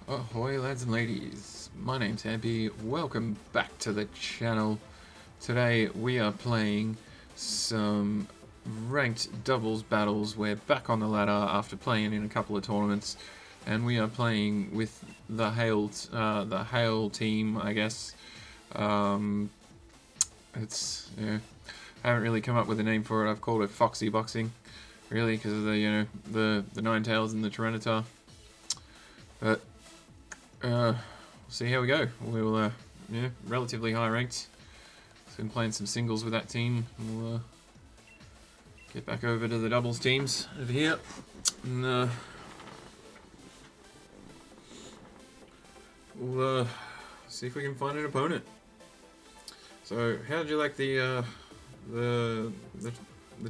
Ahoy lads and ladies, my name's Hampy, welcome back to the channel. Today we are playing some ranked doubles battles. We're back on the ladder after playing in a couple of tournaments, and we are playing with the Hail team, I guess. It's, I haven't really come up with a name for it. I've called it Foxy Boxing, really, because of the, the Ninetales and the Tyranitar. But we'll see how we go. We'll, relatively high ranked. Been playing some singles with that team. We'll get back over to the doubles teams over here. And we'll see if we can find an opponent. So, how did you like the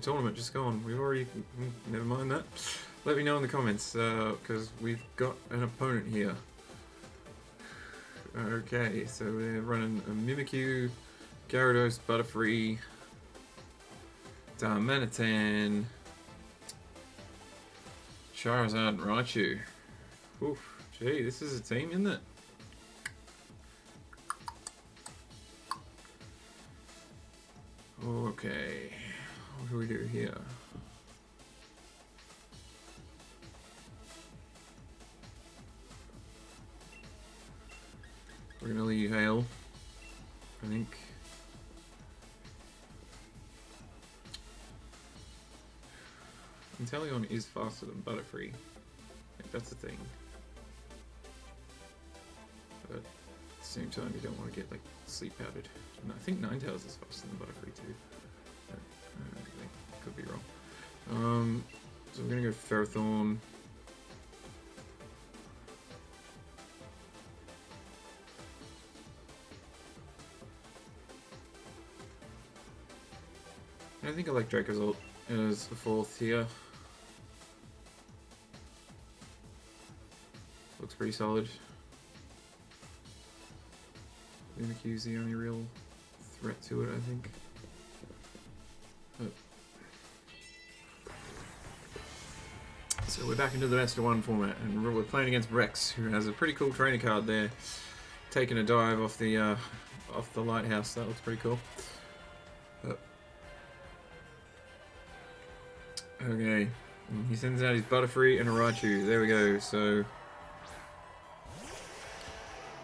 tournament just gone? We've already... never mind that. Let me know in the comments, because we've got an opponent here. Okay, so we're running a Mimikyu, Gyarados, Butterfree, Darmanitan, Charizard, and Raichu. Oof, gee, this is a team, isn't it? Okay, what do we do here? We're gonna leave Hail, I think. Inteleon is faster than Butterfree. Like, that's the thing. But at the same time, you don't want to get like sleep powdered. And I think Ninetales is faster than Butterfree too. I could be wrong. So we're gonna go Ferrothorn. I think I like Dracozolt as the fourth here. Looks pretty solid. Mimikyu's the only real threat to it, I think. But so we're back into the best of one format, and we're playing against Rex, who has a pretty cool trainer card there, taking a dive off the lighthouse. That looks pretty cool. Okay, he sends out his Butterfree and a Raichu. There we go. So,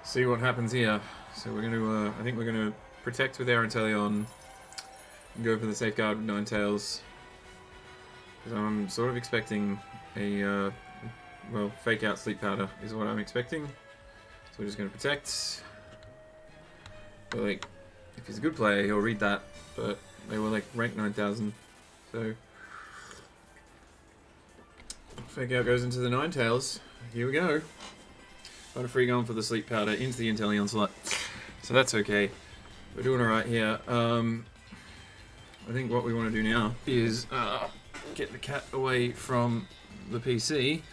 see what happens here. So we're going to, I think we're going to protect with our Inteleon and go for the safeguard with Ninetales. Because I'm sort of expecting a, well, fake out Sleep Powder is what I'm expecting. So we're just going to protect. But like, if he's a good player, he'll read that. But they were like ranked 9,000. So fake out goes into the Ninetales. Here we go. Butterfree going for the Sleep Powder into the Inteleon slot. So that's okay. We're doing alright here. I think what we want to do now is get the cat away from the PC,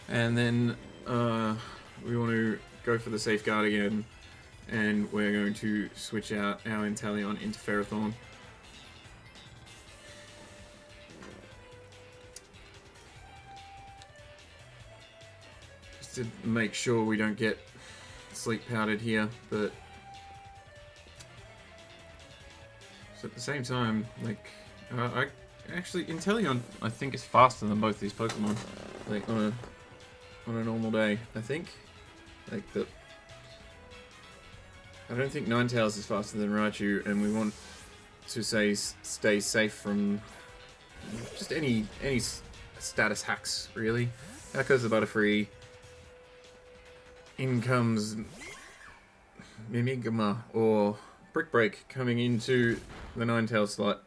and then we want to go for the safeguard again, and we're going to switch out our Inteleon into Ferrothorn. To make sure we don't get sleep powdered here, but so at the same time, like, I actually Inteleon I think is faster than both these Pokemon, like on a normal day. I think, like I don't think Ninetales is faster than Raichu, and we want to stay safe from just any status hacks really. Out goes the Butterfree. In comes Mimigama or Brick Break coming into the Ninetales slot.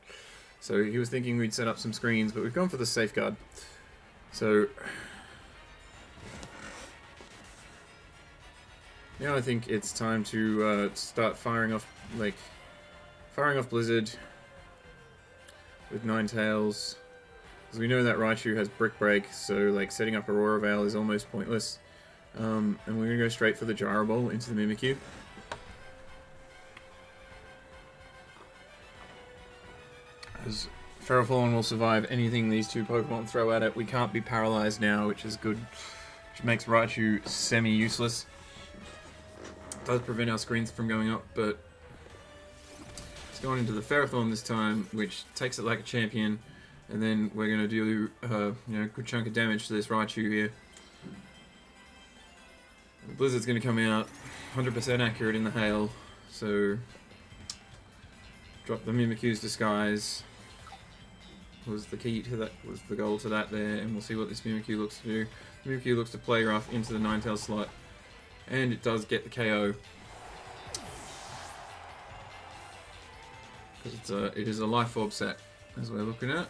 So he was thinking we'd set up some screens, but we've gone for the safeguard. So now I think it's time to start firing off Blizzard with Ninetales. Because we know that Raichu has Brick Break, so like setting up Aurora Veil is almost pointless. And we're going to go straight for the Gyro Ball into the Mimikyu. As Ferrothorn will survive anything these two Pokemon throw at it. We can't be paralyzed now, which is good. which makes Raichu semi-useless. Does prevent our screens from going up, but it's going into the Ferrothorn this time, which takes it like a champion, and then we're going to do you know, a good chunk of damage to this Raichu here. The Blizzard's going to come out 100% accurate in the hail, so drop the Mimikyu's Disguise was the key to that, was the goal to that there, and we'll see what this Mimikyu looks to do. Mimikyu looks to play rough into the Ninetales slot, and it does get the KO. Because it is a Life Orb set, as we're looking at.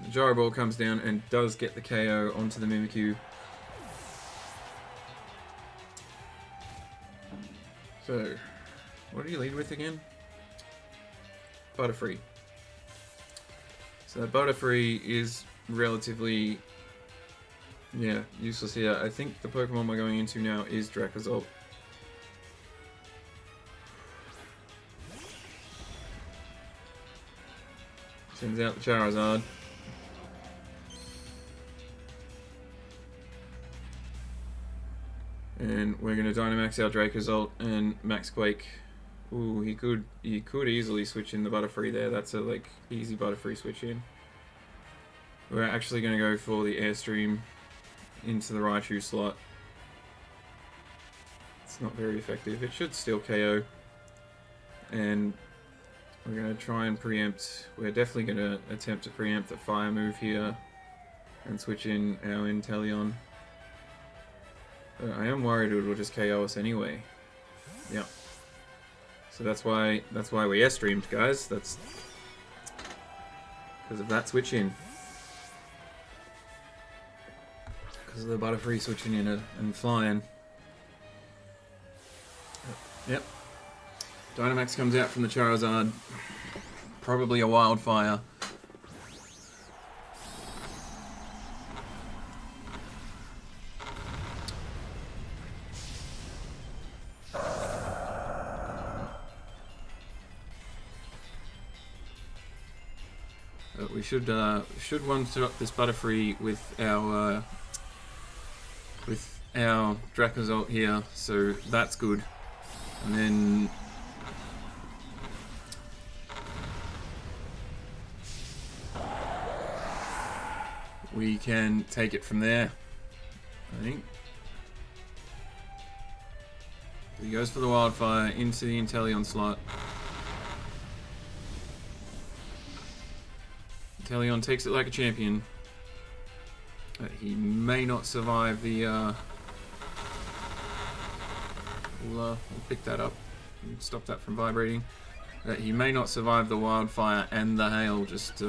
The Gyro Ball comes down and does get the KO onto the Mimikyu. So, what do you lead with again? Butterfree. So Butterfree is relatively, yeah, useless here. I think the Pokemon we're going into now is Dracozolt. Sends out the Charizard. And we're going to Dynamax our Dracozolt and Max Quake. Ooh, he could easily switch in the Butterfree there. That's a like easy Butterfree switch in. We're actually going to go for the Airstream into the Raichu slot. It's not very effective. It should still KO. And we're going to try and preempt. We're definitely going to attempt to preempt the Fire move here and switch in our Inteleon. I am worried it will just KO us anyway. Yeah. So that's why we Airstreamed, guys. That's because of that switch in. Because of the Butterfree switching in and flying. Yep. Dynamax comes out from the Charizard. Probably a Wildfire. We should one-shot this Butterfree with our Dracozolt here, so that's good. And then we can take it from there, I think. He goes for the Wildfire into the Inteleon slot. Inteleon takes it like a champion. He may not survive the... we'll pick that up and stop that from vibrating. He may not survive the Wildfire and the Hail just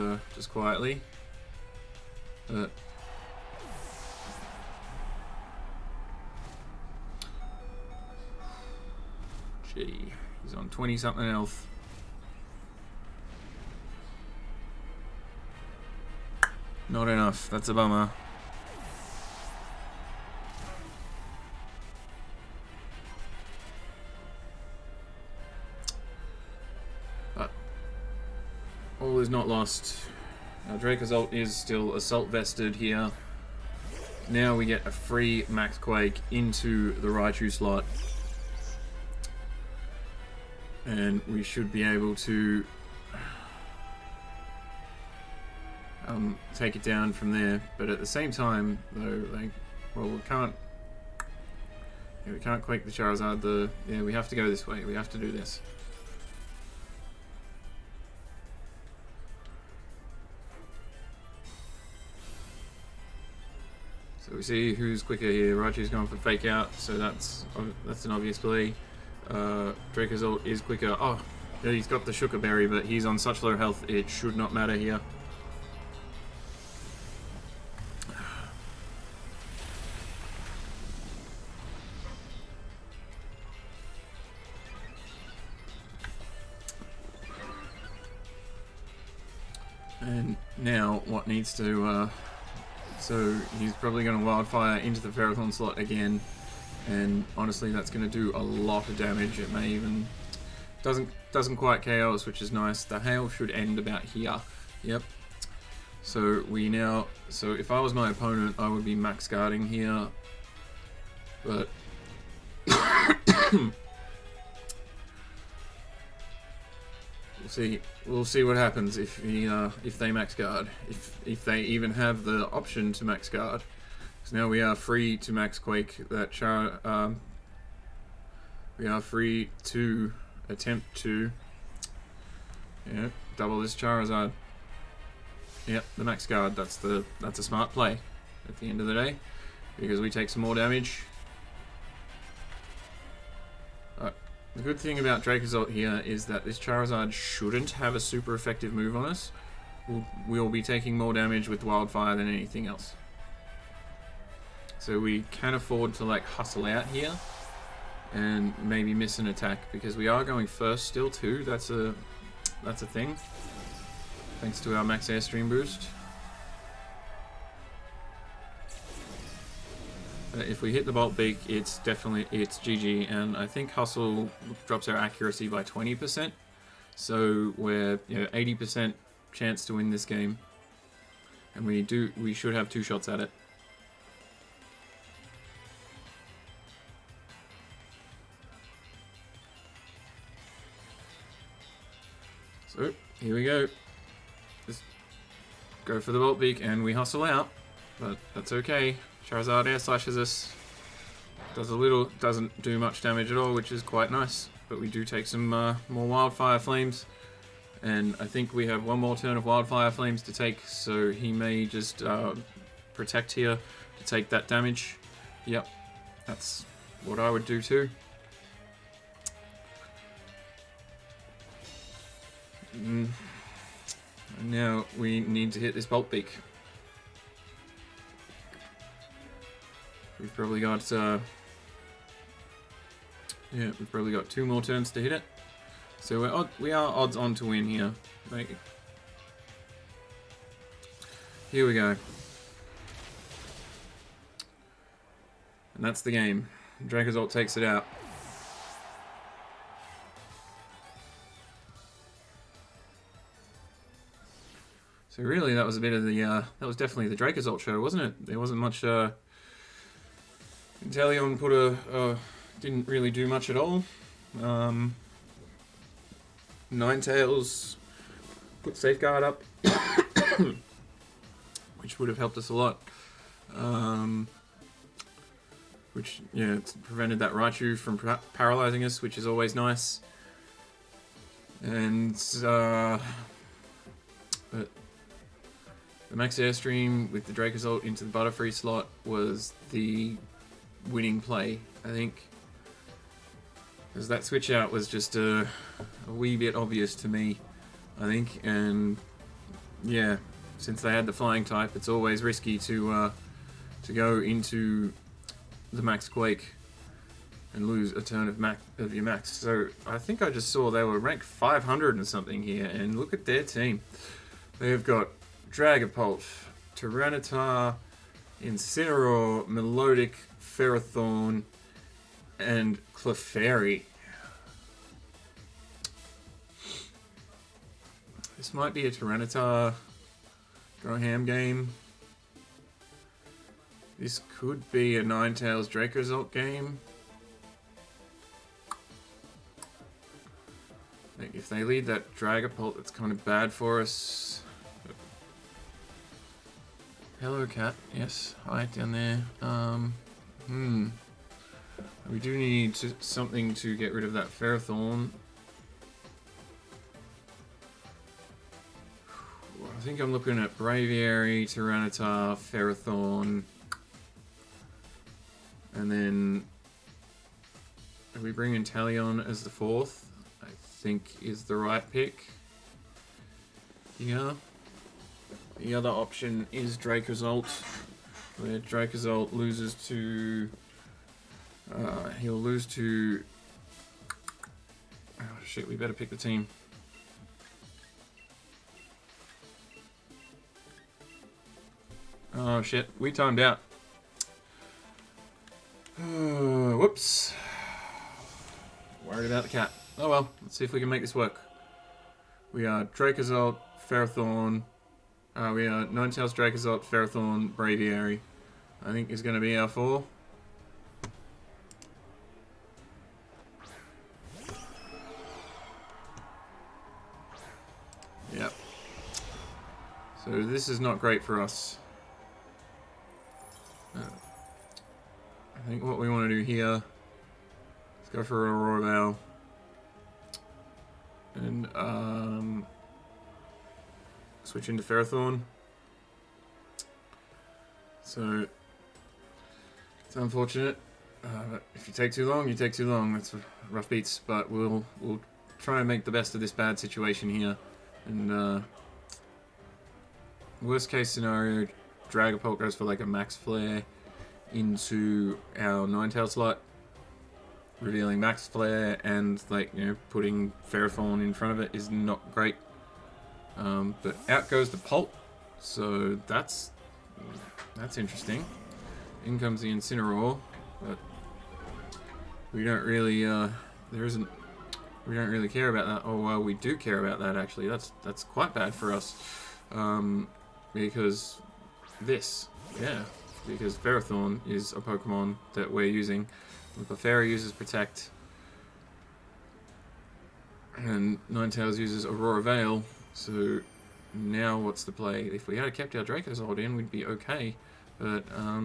quietly. But gee, he's on 20-something health. Not enough, that's a bummer. But all is not lost. Our Dracozolt is still Assault Vested here. Now we get a free Max Quake into the Raichu slot. And we should be able to take it down from there, but at the same time, though, like, well, we can't quake the Charizard. Yeah, we have to go this way. We have to do this. So we see who's quicker here. Raichu's going for Fake Out, so that's an obvious play. Dracozolt is quicker. Oh, yeah, he's got the Sugar Berry, but he's on such low health, it should not matter here. And now, what needs to, so he's probably going to Wildfire into the Ferrothorn slot again, and honestly that's going to do a lot of damage. It may even, doesn't quite KO us, which is nice. The Hail should end about here. Yep. So so if I was my opponent, I would be max guarding here, but we'll see what happens if they max guard, if they even have the option to max guard. So now we are free to max Quake that we are free to attempt to double this Charizard. Yep, the max guard. That's a smart play at the end of the day, because we take some more damage. The good thing about Dracozolt here is that this Charizard shouldn't have a super effective move on us. We'll be taking more damage with Wildfire than anything else. So we can afford to like hustle out here and maybe miss an attack, because we are going first still too. That's a thing. Thanks to our max airstream boost. If we hit the Bolt Beak, it's GG, and I think Hustle drops our accuracy by 20%. So we're 80% chance to win this game, and we should have 2 shots at it. So here we go. Just go for the Bolt Beak and we hustle out, but that's okay. Charizard air slashes us. Doesn't do much damage at all, which is quite nice. But we do take some more Wildfire Flames, and I think we have one more turn of Wildfire Flames to take. So he may just protect here to take that damage. Yep, that's what I would do too. And now we need to hit this Bolt Beak. We've probably got we've probably got 2 more turns to hit it. So we are odds on to win here. Here we go. And that's the game. Dracozolt takes it out. So really, that was a bit of the that was definitely the Dracozolt show, wasn't it? There wasn't much. Inteleon didn't really do much at all. Ninetales put Safeguard up, which would have helped us a lot. Which it's prevented that Raichu from paralyzing us, which is always nice. And but the max airstream with the Dracozolt into the Butterfree slot was the winning play, I think, because that switch out was just a wee bit obvious to me, I think. And yeah, since they had the flying type, it's always risky to go into the max Quake and lose a turn of your max. So I think I just saw they were ranked 500 and something here, and look at their team. They've got Dragapult, Tyranitar, Incineroar, Melodic, Ferrothorn, and Clefairy. This might be a Tyranitar Go Ham game. This could be a Ninetales Dracozolt game. Like, if they lead that Dragapult, that's kind of bad for us. Hello, cat. Yes, hi down there. We do need something to get rid of that Ferrothorn. I think I'm looking at Braviary, Tyranitar, Ferrothorn, and then if we bring in Inteleon as the 4th, I think is the right pick. Yeah. The other option is Dracozolt, where Dracozolt loses to... he'll lose to... Oh shit, we better pick the team. Oh shit, we timed out. Whoops. Worried about the cat. Oh well, let's see if we can make this work. We are Dracozolt, Ferrothorn... We are Ninetales, Dracozolt, Ferrothorn, Braviary. I think is going to be our 4. Yep. So this is not great for us. I think what we want to do here is go for Aurora Veil. And switch into Ferrothorn. So it's unfortunate. But if you take too long, you take too long. That's rough beats. But we'll try and make the best of this bad situation here. And worst case scenario, Dragapult goes for like a Max Flare into our Ninetales slot, revealing Max Flare, and like, you know, putting Ferrothorn in front of it is not great. But out goes the Pult, so that's interesting. In comes the Incineroar, but we don't really we don't really care about that. Oh well, we do care about that actually. That's quite bad for us, because because Ferrothorn is a Pokemon that we're using. The Clefairy uses Protect, and Ninetales uses Aurora Veil. So now what's the play? If we had kept our Dracozolt in, we'd be okay. But I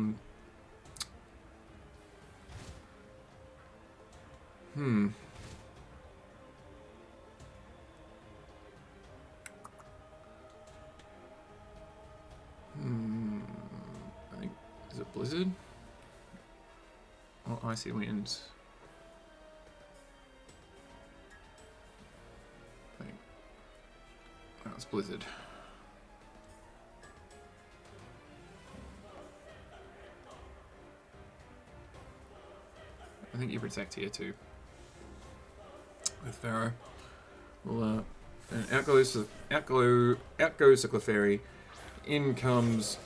think, is it Blizzard? Oh, Icy Winds. I think that's Blizzard. I think you protect here too with Pharaoh. Well, and out goes the Clefairy. In comes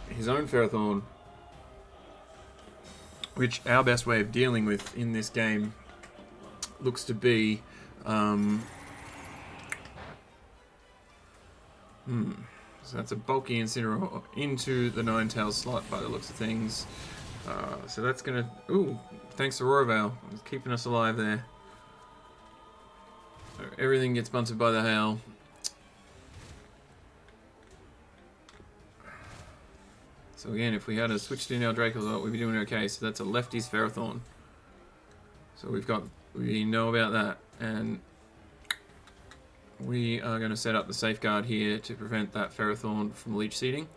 his own Ferrothorn, which our best way of dealing with in this game looks to be so that's a bulky Incineroar into the Ninetales slot by the looks of things. So that's gonna, ooh, thanks to Aurora Veil, it's keeping us alive there. So everything gets bunted by the hail. So again, if we had switched in our Dracozolt, we'd be doing okay. So that's a lefty's Ferrothorn. So we know about that, and we are going to set up the safeguard here to prevent that Ferrothorn from leech seeding.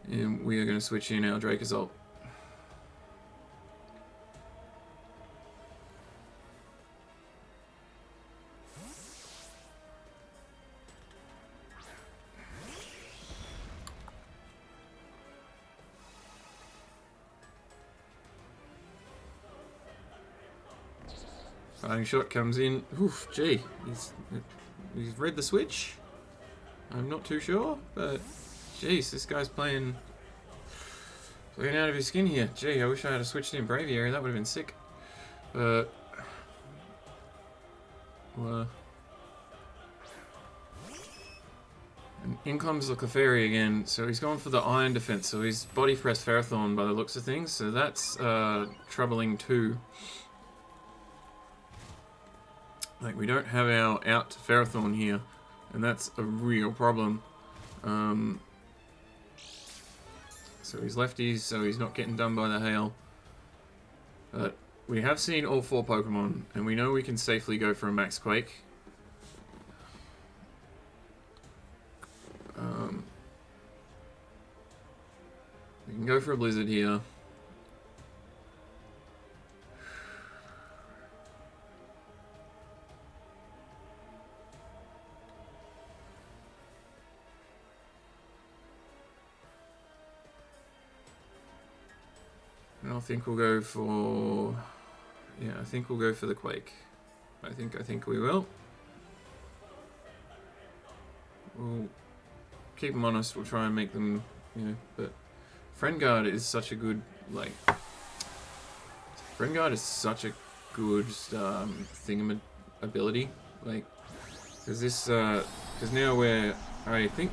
And we are going to switch in our Dracozolt. Fighting Shot comes in. Oof, gee, he's read the switch. I'm not too sure, but jeez, this guy's playing out of his skin here. Gee, I wish I had switched in Braviary. That would have been sick. But and in comes the Clefairy again. So he's gone for the Iron Defense. So he's body pressed Ferrothorn by the looks of things. So that's troubling too. Like, we don't have our out Ferrothorn here, and that's a real problem. So he's lefties, so he's not getting done by the hail. But we have seen all 4 Pokemon, and we know we can safely go for a Max Quake. We can go for a Blizzard here. And I think we'll go for, yeah, I think we'll go for the Quake. I think we will. We'll keep them honest. We'll try and make them, you know. But Friend Guard is such a good, like, Friend Guard is such a good ability, like, because this, because now we're I think,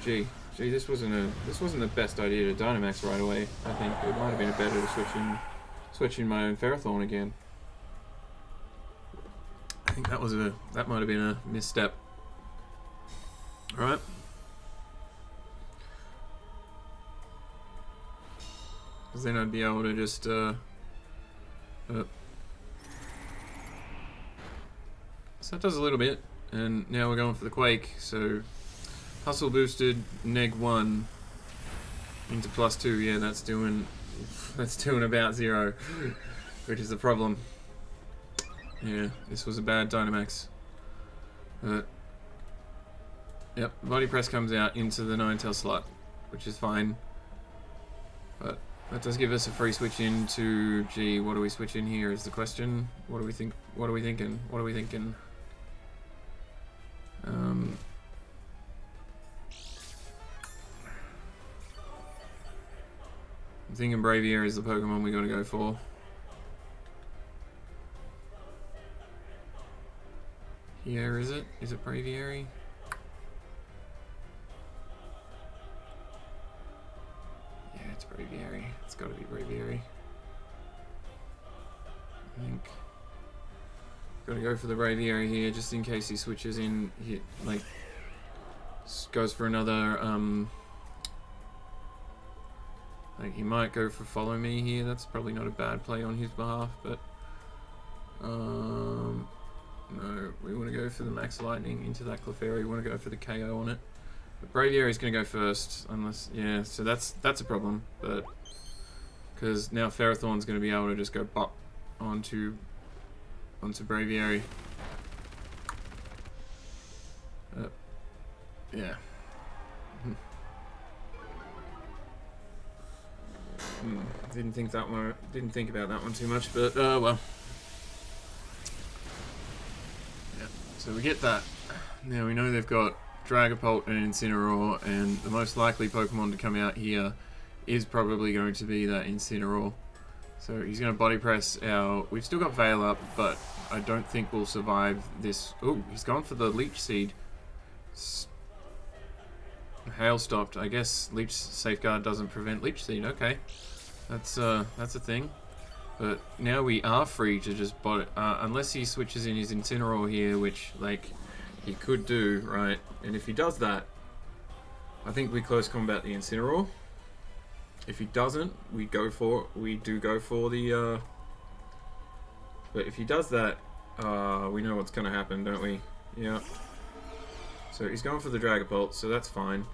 gee, this wasn't the best idea to Dynamax right away. I think it might have been better to switch in my own Ferrothorn again. I think that might have been a misstep. All right. Because then I'd be able to just so that does a little bit, and now we're going for the Quake. So hustle boosted -1 into +2. Yeah, that's doing about 0, which is the problem. Yeah, this was a bad Dynamax. Yep, Body Press comes out into the Ninetales slot, which is fine. But that does give us a free switch into, gee, what do we switch in here is the question. What do we think? What are we thinking? What are we thinking? I'm thinking Braviary is the Pokemon we gotta go for. Here, is it? Is it Braviary? Yeah, it's Braviary. It's gotta be Braviary. I think. Gotta go for the Braviary here, just in case he switches in. He, like, goes for another, like, he might go for Follow Me here. That's probably not a bad play on his behalf, but, no, we want to go for the Max Lightning into that Clefairy. We want to go for the KO on it. But Braviary is going to go first, unless, yeah, so that's a problem, but, because now Ferrothorn's going to be able to just go bop onto Braviary. Yeah. Didn't think about that one too much, but well. Yeah. So we get that. Now we know they've got Dragapult and Incineroar, and the most likely Pokemon to come out here is probably going to be that Incineroar. So he's going to Body Press our... We've still got Veil up, but I don't think we'll survive this... Oh, he's gone for the Leech Seed. Hail stopped. I guess Leech Safeguard doesn't prevent Leech Seed. Okay. That's a thing. But now we are free to just body... unless he switches in his Incineroar here, which, like, he could do, right? And if he does that, I think we close combat the Incineroar. If he doesn't, we do go for the, but if he does that, we know what's going to happen, don't we? Yeah. So he's going for the Dragapult, so that's fine.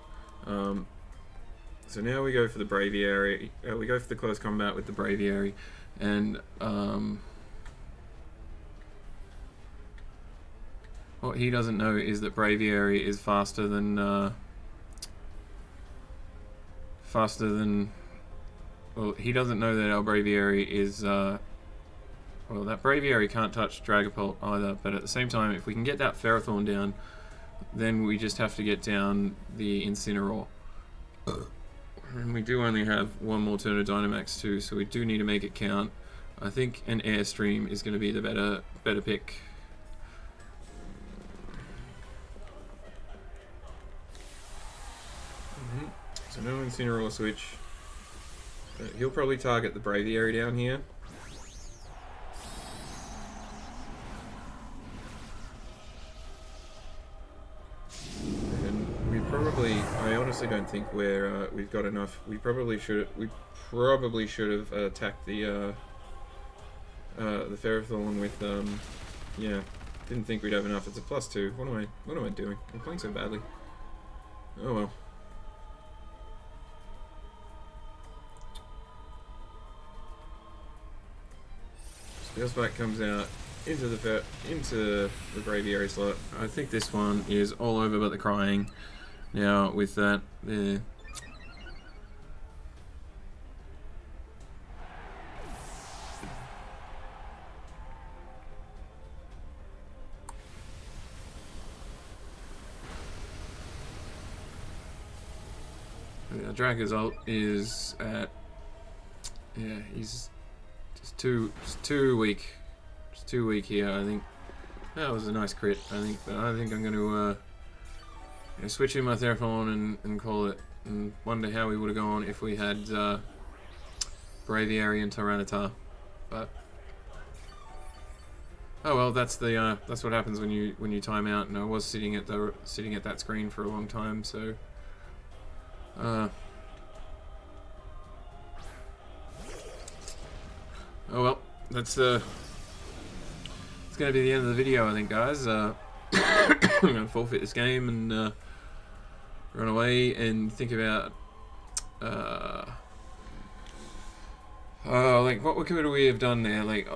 So now we go for the Braviary, we go for the close combat with the Braviary, and, what he doesn't know is that Braviary is faster than, well, he doesn't know that our Braviary is, well, that Braviary can't touch Dragapult either, but at the same time, if we can get that Ferrothorn down, then we just have to get down the Incineroar. And we do only have one more turn of Dynamax too, so we do need to make it count. I think an Airstream is going to be the better pick. So no Incineroar switch. He'll probably target the Braviary down here. And we probably, I honestly don't think we've got enough. We probably should have attacked the Ferrothorn with, yeah, didn't think we'd have enough. It's a +2. What am I doing? I'm playing so badly. Oh well. Spike comes out into the Braviary slot. I think this one is all over but the crying. Now with that there. Dracozolt is at, yeah, he's just too weak. Just too weak here. I think that was a nice crit. I think I'm going to switch in my Theraphon and call it, and wonder how we would have gone if we had Braviary and Tyranitar, but oh well, that's what happens when you time out. And I was sitting at that screen for a long time, so oh well, that's it's gonna be the end of the video, I think, guys. I'm gonna forfeit this game and run away and think about like what could we have done there? Like,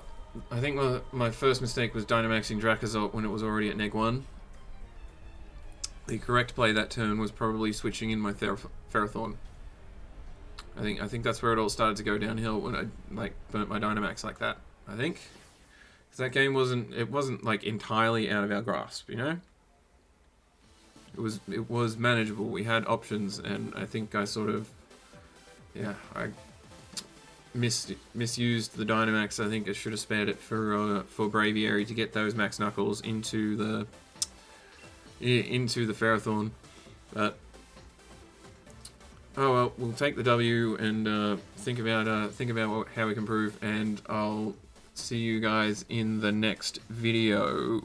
I think my first mistake was Dynamaxing Dracozolt when it was already at neg 1. The correct play that turn was probably switching in my Ferrothorn. I think that's where it all started to go downhill when I like burnt my Dynamax like that. I think because that game wasn't like entirely out of our grasp, you know. It was manageable. We had options, and I think I sort of I misused the Dynamax. I think I should have spared it for Braviary to get those Max Knuckles into the Ferrothorn. But oh well, we'll take the W and think about how we can improve. And I'll see you guys in the next video.